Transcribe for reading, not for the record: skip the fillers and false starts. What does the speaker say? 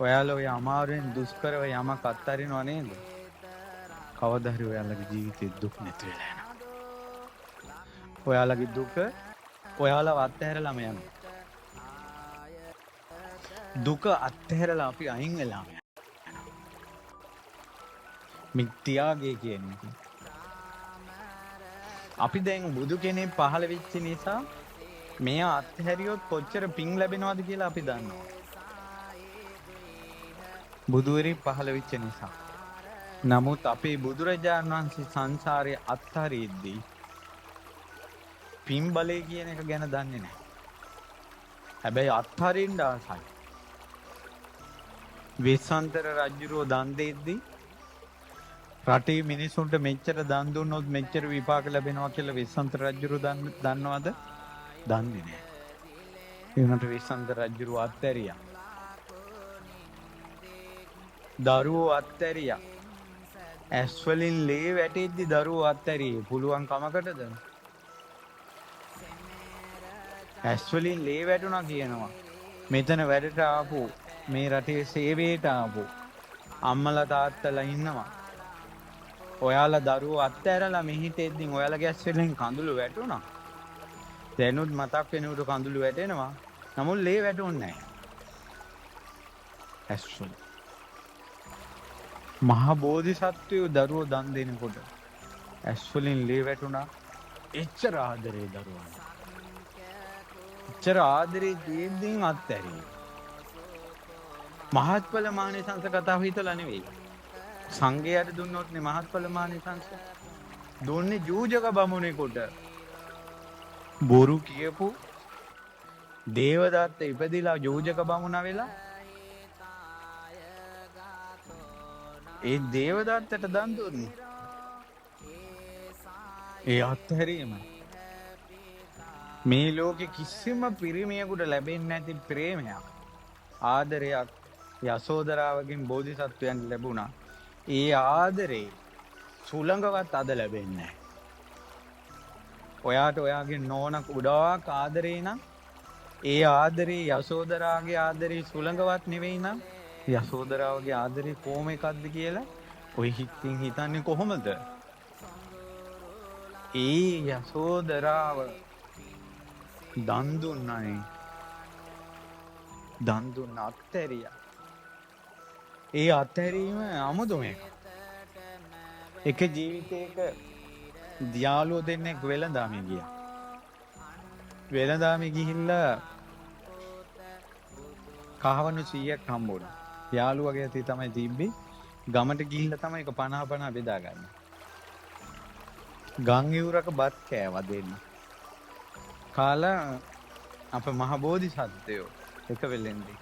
ඔයාලා ඔය අමාරුවෙන් දුෂ්කරව යමක් අත්හරිනව නේද? කවදා හරි ඔයාලගේ ජීවිතේ දුක් නැති වෙලා යනවා. ඔයාලගේ දුක ඔයාලව අත්හැරලාම යනවා. දුක අත්හැරලා අපි අයින් වෙලාම යනවා. මිත්‍යාගය කියන එක. අපි දැන් බුදු කෙනෙක් පහළ වෙච්ච නිසා මෙයා අත්හැරියොත් කොච්චර පිං ලැබෙනවද කියලා අපි දන්නවා. බුදුවරේ පහළ වෙච්ච නිසා. නමුත් අපේ බුදුරජාණන් වහන්සේ සංසාරයේ අත්හරිද්දී පින් බලය කියන එක ගැන දන්නේ නැහැ. හැබැයි අත්හරින්න ආසයි. වෙස්සන්තර රජුරෝ දන් දෙද්දී රටේ මිනිසුන්ට මෙච්චර දන් දුන්නොත් මෙච්චර විපාක ලැබෙනවා කියලා වෙස්සන්තර රජුරෝ දන්නවද? දන්නේ නැහැ. ඒ වුණාට වෙස්සන්තර රජුරෝ අත්හැරියා. දරුවෝ අත්හැරියා. ඇස් වලින් ලේ වැටෙද්දි දරුවෝ අත්හැරියේ පුළුවන් කමකටද? ඇස් වලින් ලේ වැටුණා කියනවා. මෙතන වැඩට ආපු මේ රටේ සේවයට ආපු අම්මලා තාත්තලා ඉන්නවා. ඔයාලා දරුවෝ අත්හැරලා මෙහිට එද්දි ඔයාලගේ ඇස් වලින් කඳුළු වැටුණා. දැනුත් මතක් වෙනකොට කඳුළු වැටෙනවා. නමුත් ලේ වැටුන්නේ නැහැ. ඇස් වල මහා බෝධිසත්වයෝ දරුවෝ දන් දෙනකොට ඇස් වලින් ලේ වැටුණා. එච්චර ආදරේ දරුවන්ට. එච්චර ආදරේ දෙද්දී අත්හැරියා. මහත්ඵල මානසංස කතාව හිතලා නෙවෙයි. සංඝයාට දුන්නොත් නේ මහත්ඵල මානසංස. දුන්නේ ජූජක බමුණෙකුට. බොරු කියපු දේවදත්ත ඉපදිලා ජූජක බමුණා වෙලා ඒ දේවදත්තට දන් දුන්නේ. ඒ අත්හැරීම මේ ලෝකෙ කිසිම පිරිමියෙකුට ලැබෙන්නේ නැති ප්‍රේමයක්, ආදරයක් යසෝදරාවගෙන් බෝධිසත්වයන්ට ලැබුණා. ඒ ආදරේ සුළඟවත් අද ලැබෙන්නේ නැහැ. ඔයාට ඔයාගේ නෝනා ගොඩාක් ආදරේ නම් ඒ ආදරේ යසෝදරාගේ ආදරේ සුළඟවත් නෙවෙයි නම් යසෝදරාවගේ ආදරේ කොහොම එකක්ද කියලා ඔය හිතින් හිතන්නේ කොහොමද? ඒ යසෝදරාව දන් දුන්නනේ. දන් දුන්න අත්හැරියා. ඒ අත්හැරීම අමුතුම එකක්. එක ජීවිතයක දියාලුව දෙන්නෙක් වෙළඳාමේ ගියා. වෙළඳාමේ ගිහිල්ලා කහවණු 100ක් හම්බුණා. යාළුවගේ අතේ තමයි තිබ්බේ. ගමට ගිහිල්ලා තමයි ඒක 50 බෙදාගන්නේ. ගම් ඉවුරක බත් කෑවා දෙන්න. කාලා අප මහ බෝධිසත්වයෝ එක වෙලෙන්දී